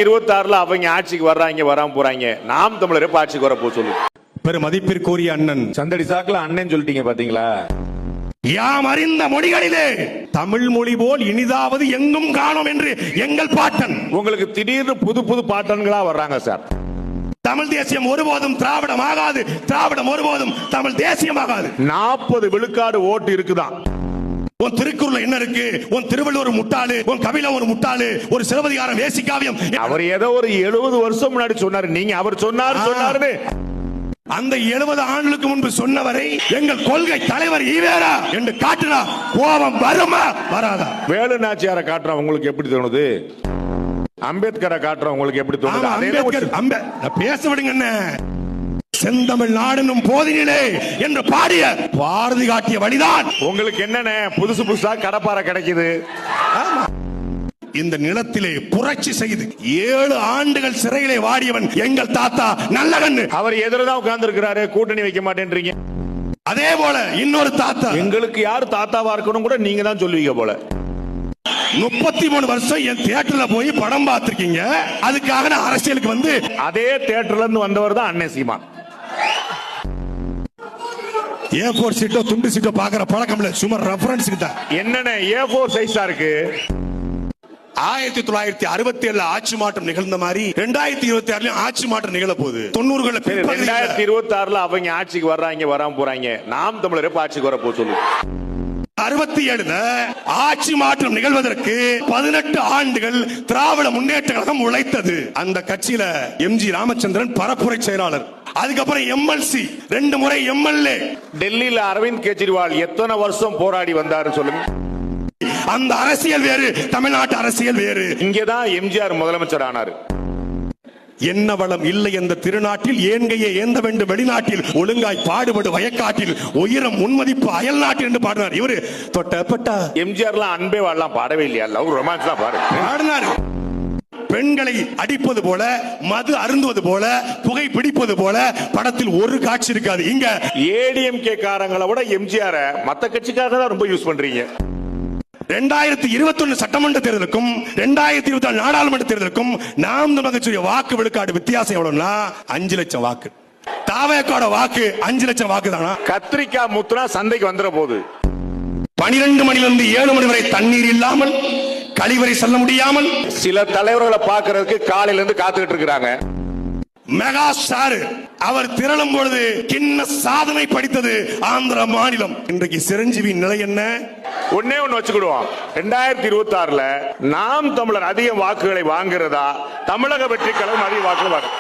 26 அவங்க ஆட்சிக்கு வர்றாங்க வராம போறாங்க. நாம் தமிழர் ஆட்சிக்கு வர போ சொல்லு. பெரும் மதிப்பிற்குரிய அண்ணன் சந்தடி சாக்குல அண்ணன் சொல்லிட்டீங்க பாத்தீங்களா? யாம் அறிந்த மொழிகளிலே தமிழ் மொழி போல் இனிதாவது எங்கும் காணோம் என்று எங்கள் பாட்டன். உங்களுக்கு திடீர்னு புது புது பாட்டன்களா வர்றாங்க சார். தமிழ் தேசியம் ஒருபோதும் திராவிடம் ஆகாது, திராவிடம் ஒருபோதும் தமிழ் தேசியம் ஆகாது. 40 விழுக்காடு ஓட்டு இருக்குதான். உன் திருக்குறள் என்ன இருக்கு? உன் திருவள்ளுவர் முட்டாளு, உன் கபில ஒரு முட்டாளு, ஒரு சிலப்பதிகாரம் வேசிக்காவியம். அவர் ஏதோ ஒரு 70 வருஷம் முன்னாடி சொன்னாரு. நீங்க அவர் சொன்னாரு அந்த 70 ஆண்டுகளுக்கு முன்பு சொன்னவரை எங்கள் கொள்கை தலைவர் ஈவேரா என்று காட்டினா கோபம் வருமா வராதா? வேலு நாச்சியாரை காட்டுறோம் உங்களுக்கு எப்படி தோணுது? அம்பேத்கரை காட்டுறோம் உங்களுக்கு எப்படி தோணுது? பேச விடுங்க. என்ன செந்தமிழ் நாடனும் போதினிலே என்று பாடிய பாரதி காட்டிய வழிதான் உங்களுக்கு என்னென்ன புதுசு புதுசா கடப்பாறை கிடைக்குது. இந்த நிலத்திலே புரட்சி செய்து 7 ஆண்டுகள் சிறையிலே வாடியவன் எங்கள் தாத்தா நல்லகண்ணு. அவர் எதிரதான் உட்கார்ந்து இருக்கிறாரு. கூட்டணி வைக்க மாட்டேன்றீங்க. அதே போல இன்னொரு தாத்தா, எங்களுக்கு யார் தாத்தாவா இருக்கணும் கூட நீங்க தான் சொல்லுவீங்க போல. 33 வருஷம் என் தியேட்டர்ல போய் படம் பார்த்திருக்கீங்க. அதுக்காக நான் அரசியலுக்கு வந்து அதே தியேட்டர்ல இருந்து வந்தவர் தான் அண்ணன் சீமா. A4 சீட்டோ துண்டு சீட்டோ பாக்குற பழக்கம் இல்ல, சும்மா ரெஃபரன்ஸ்க்கு தான். என்னென்ன A4 சைஸா இருக்கு. 1967 ஆட்சி மாற்றம் நிகழ்ந்த மாதிரி 2026 ஆட்சி மாற்றம் நிகழ போகுது. 90களில் 2026 அவங்க ஆட்சிக்கு வர்றாங்க வராம போறாங்க. நாம் தமிழர் ஆட்சிக்கு வர போ சொல்லு. 67 ஆட்சி மாற்றம் நிகழ்வதற்கு 18 ஆண்டுகள் திராவிட முன்னேற்ற கழகம் உழைத்தது. அந்த கட்சியில MG ராமச்சந்திரன் பரப்புரை செயலாளர், அதுக்கப்புறம் MLC, 2 முறை MLA. டெல்லியில அரவிந்த் கெஜ்ரிவால் எத்தனை வருஷம் போராடி வந்தாரு சொல்லுங்க. அந்த அரசியல் வேறு, தமிழ்நாட்டு அரசியல் வேறு. இங்கதான் எம்ஜிஆர் முதலமைச்சர் ஆனாரு. என்ன வளம் இல்லை என்ற திருநாட்டில் ஏன்கையே ஏந்த வேண்டும் வெளிநாட்டில், ஒழுங்காய் பாடுபடு வயக்காட்டில், உயரம் முன்மதிப்பு அயல் நாட்டில் என்று பாடினார். இவரு தொட்டப்பட்டா எம்ஜிஆர்லாம் அன்பே வாழலாம் பாடவே இல்லையா? லவ் ரொமான்ஸ் தான் பாடினார். பெண்களை அடிப்பது போல, மது அருந்துவது போல, புகை பிடிப்பது போல படத்தில் ஒரு காட்சி இருக்காது. இங்க ADMK காரங்களை விட எம்ஜிஆர் மத்த கட்சிக்காக தான் ரொம்ப யூஸ் பண்றீங்க. 2021 சட்டமன்ற தேர்தலுக்கும் 2024 நாடாளுமன்ற தேர்தலுக்கும் நாம் தமிழக வாக்கு விழுக்காடு வித்தியாசம் எவ்வளவுனா 5 லட்சம் வாக்கு. தாவேக்காட வாக்கு 5 லட்சம் வாக்கு தானா? கத்திரிக்காய் முத்துனா சந்தைக்கு வந்துற போது 12 மணிலிருந்து 7 மணி வரை தண்ணீர் இல்லாமல், கழிவறை செல்ல முடியாமல் சில தலைவர்களை பார்க்கறதுக்கு காலையில இருந்து காத்துக்கிட்டு இருக்கிறாங்க. மெகா ஸ்டார் அவர் திரளும் பொழுது கிண்ண சாதனை படித்தது ஆந்திர மாநிலம். இன்றைக்கு சிரஞ்சீவி நிலை என்ன? ஒன்னே ஒன்னு வச்சுக்கிடுவோம். 2026 நாம் தமிழர் அதிக வாக்குகளை வாங்குறதா, தமிழக வெற்றி கழகம் அதிக வாக்குகள் வாங்க.